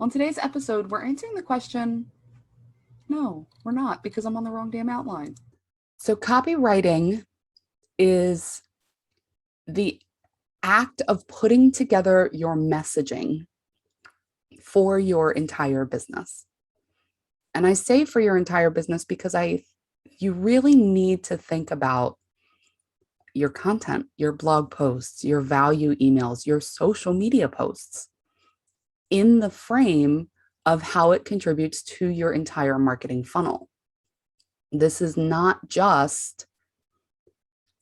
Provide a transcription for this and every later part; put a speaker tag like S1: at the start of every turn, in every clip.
S1: On today's episode, we're answering the question, no, we're not, because I'm on the wrong damn outline. So copywriting is the act of putting together your messaging for your entire business. And I say for your entire business because you really need to think about your content, your blog posts, your value emails, your social media posts in the frame of how it contributes to your entire marketing funnel. This is not just,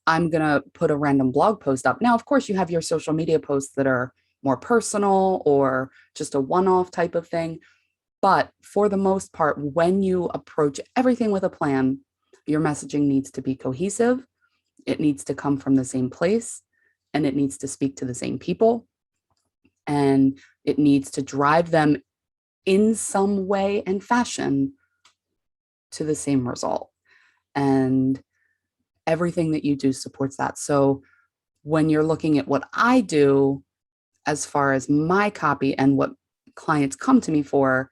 S1: I'm going to put a random blog post up. Now, of course, you have your social media posts that are more personal or just a one-off type of thing. But for the most part, when you approach everything with a plan, your messaging needs to be cohesive. It needs to come from the same place, and it needs to speak to the same people, and it needs to drive them in some way and fashion to the same result. And everything that you do supports that. So when you're looking at what I do as far as my copy and what clients come to me for,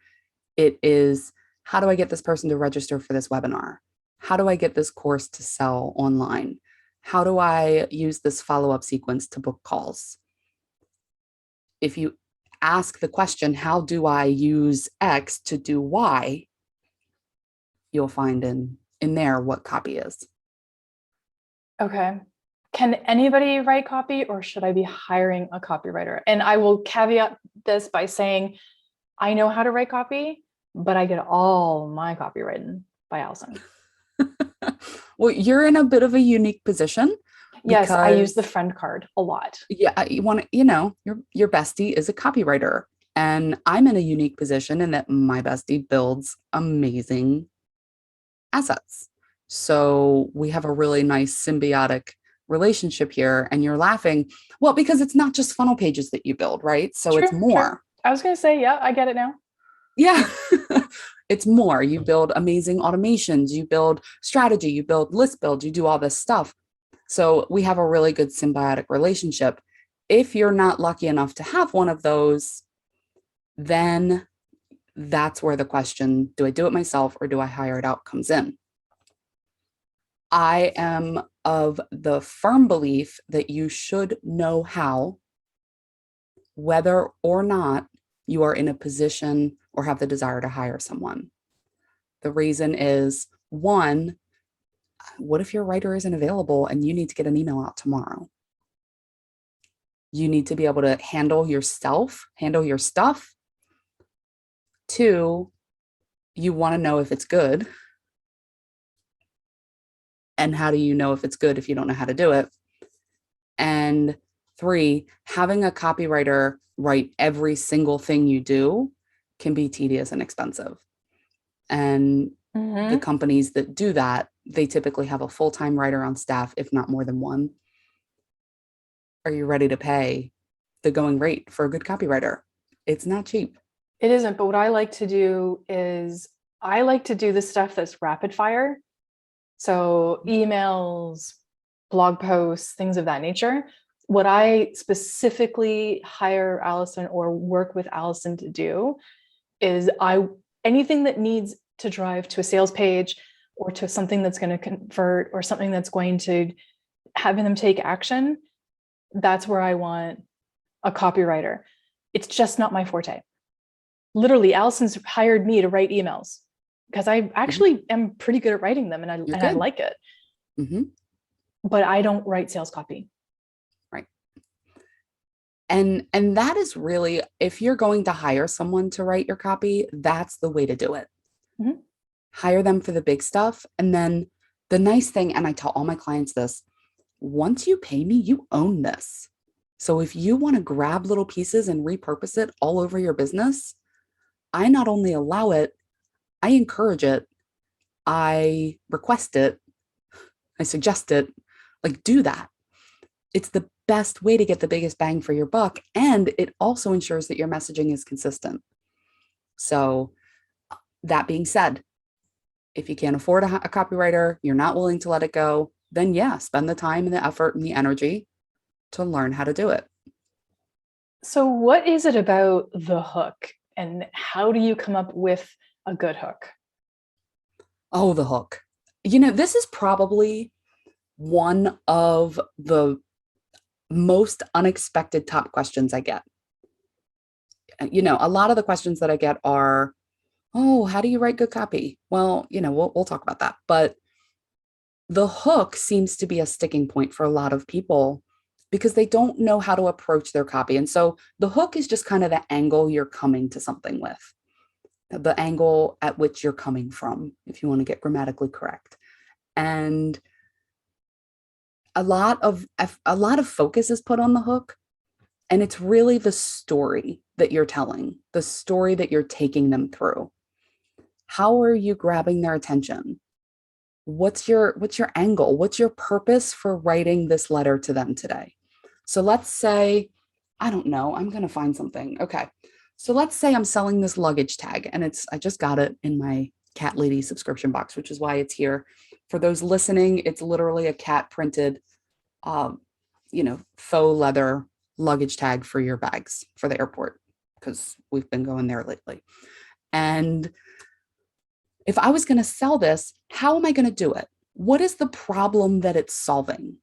S1: it is, how do I get this person to register for this webinar? How do I get this course to sell online? How do I use this follow-up sequence to book calls? If you ask the question, how do I use X to do Y? You'll find in there what copy is.
S2: Okay. Can anybody write copy, or should I be hiring a copywriter? And I will caveat this by saying, I know how to write copy, but I get all my copy written by Alyson.
S1: Well, you're in a bit of a unique position.
S2: Yes, I use the friend card a lot.
S1: Yeah, you want to, your bestie is a copywriter, and I'm in a unique position in that my bestie builds amazing assets. So we have a really nice symbiotic relationship here. And you're laughing, well, because it's not just funnel pages that you build, right? So
S2: True,
S1: it's more.
S2: True. I was going to say, yeah, I get it now.
S1: Yeah. It's more. You build amazing automations, you build strategy, you build list builds, you do all this stuff. So we have a really good symbiotic relationship. If you're not lucky enough to have one of those, then that's where the question, do I do it myself or do I hire it out, comes in. I am of the firm belief that you should know how, whether or not you are in a position or have the desire to hire someone. The reason is, one, what if your writer isn't available and you need to get an email out tomorrow? You need to be able to handle yourself, handle your stuff. Two, you want to know if it's good. And how do you know if it's good if you don't know how to do it? And three, having a copywriter write every single thing you do can be tedious and expensive. And the companies that do that, they typically have a full-time writer on staff, if not more than one. Are you ready to pay the going rate for a good copywriter? It's not cheap.
S2: It isn't, but what I like to do is I like to do the stuff that's rapid fire. So emails, blog posts, things of that nature. What I specifically hire Alyson or work with Alyson to do is anything that needs to drive to a sales page or to something that's going to convert or something that's going to having them take action, that's where I want a copywriter. It's just not my forte. Literally, Alyson's hired me to write emails because I actually am pretty good at writing them, and I like it. But I don't write sales copy.
S1: Right. And that is really, if you're going to hire someone to write your copy, that's the way to do it. Hire them for the big stuff. And then the nice thing, and I tell all my clients this, once you pay me, you own this. So if you want to grab little pieces and repurpose it all over your business, I not only allow it, I encourage it, I request it, I suggest it, like, do that. It's the best way to get the biggest bang for your buck. And it also ensures that your messaging is consistent. So that being said, if you can't afford a copywriter, you're not willing to let it go, then yeah, spend the time and the effort and the energy to learn how to do it.
S2: So what is it about the hook? And how do you come up with a good hook?
S1: Oh, the hook. You know, this is probably one of the most unexpected top questions I get. You know, a lot of the questions that I get are, oh, how do you write good copy? Well, you know, we'll talk about that. But the hook seems to be a sticking point for a lot of people because they don't know how to approach their copy. And so the hook is just kind of the angle you're coming to something with, the angle at which you're coming from, if you want to get grammatically correct. And a lot of focus is put on the hook, and it's really the story that you're telling, the story that you're taking them through. How are you grabbing their attention? What's your angle? What's your purpose for writing this letter to them today? So let's say, I don't know, I'm going to find something. Okay. So let's say I'm selling this luggage tag, and I just got it in my Cat Lady subscription box, which is why it's here. For those listening, it's literally a cat printed, faux leather luggage tag for your bags for the airport, because we've been going there lately. And if I was going to sell this, how am I going to do it? What is the problem that it's solving?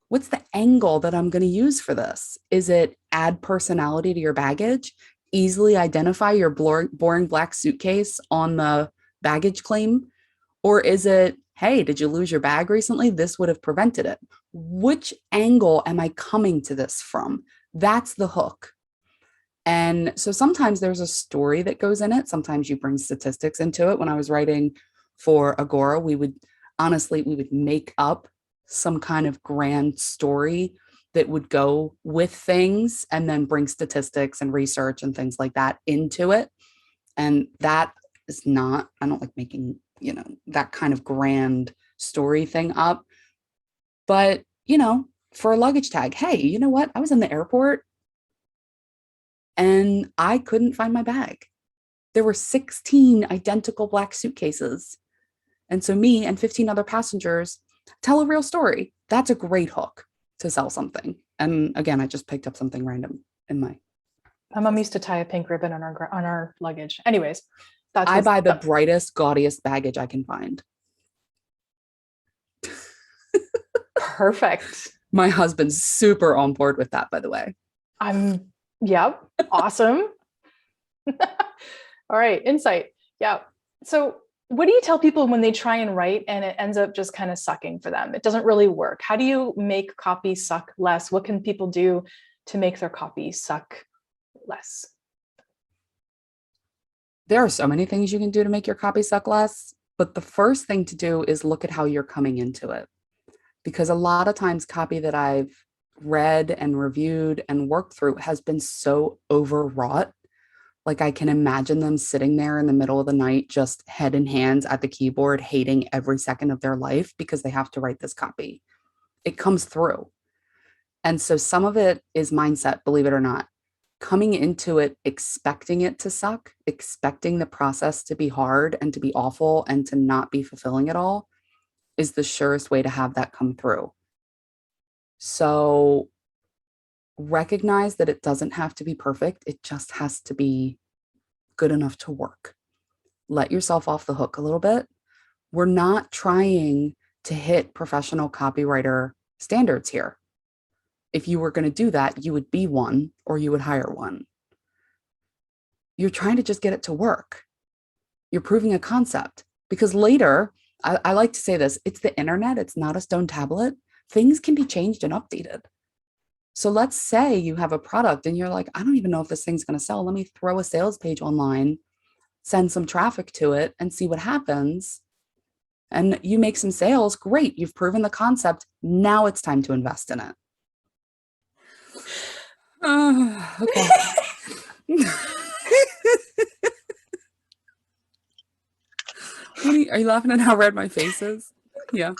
S1: What's the angle that I'm going to use for this? Is it add personality to your baggage? Easily identify your boring black suitcase on the baggage claim? Or is it, hey, did you lose your bag recently? This would have prevented it. Which angle am I coming to this from? That's the hook. And so sometimes there's a story that goes in it. Sometimes you bring statistics into it. When I was writing for Agora, we would make up some kind of grand story that would go with things and then bring statistics and research and things like that into it. And that is not, I don't like making, that kind of grand story thing up. But, for a luggage tag, hey, you know what? I was in the airport and I couldn't find my bag. There were 16 identical black suitcases. And so me and 15 other passengers tell a real story. That's a great hook to sell something. And again, I just picked up something random in my
S2: mom used to tie a pink ribbon on our luggage. Anyways,
S1: I buy the brightest, gaudiest baggage I can find.
S2: Perfect.
S1: My husband's super on board with that, by the way.
S2: Yep. Awesome. All right. Insight. Yeah. So what do you tell people when they try and write and it ends up just kind of sucking for them? It doesn't really work. How do you make copy suck less? What can people do to make their copy suck less?
S1: There are so many things you can do to make your copy suck less, but the first thing to do is look at how you're coming into it. Because a lot of times copy that I've read and reviewed and worked through has been so overwrought. Like I can imagine them sitting there in the middle of the night, just head in hands at the keyboard, hating every second of their life because they have to write this copy. It comes through. And so some of it is mindset, believe it or not. Coming into it, expecting it to suck, expecting the process to be hard and to be awful and to not be fulfilling at all is the surest way to have that come through. So recognize that it doesn't have to be perfect. It just has to be good enough to work. Let yourself off the hook a little bit. We're not trying to hit professional copywriter standards here. If you were going to do that, you would be one or you would hire one. You're trying to just get it to work. You're proving a concept because later, I like to say this, it's the internet. It's not a stone tablet. Things can be changed and updated. So let's say you have a product and you're like, I don't even know if this thing's going to sell. Let me throw a sales page online, send some traffic to it and see what happens. And you make some sales. Great. You've proven the concept. Now it's time to invest in it. Okay. Are you laughing at how red my face is? Yeah.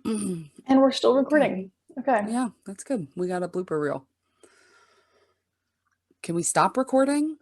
S2: And we're still recording. Okay.
S1: Yeah, that's good. We got a blooper reel. Can we stop recording?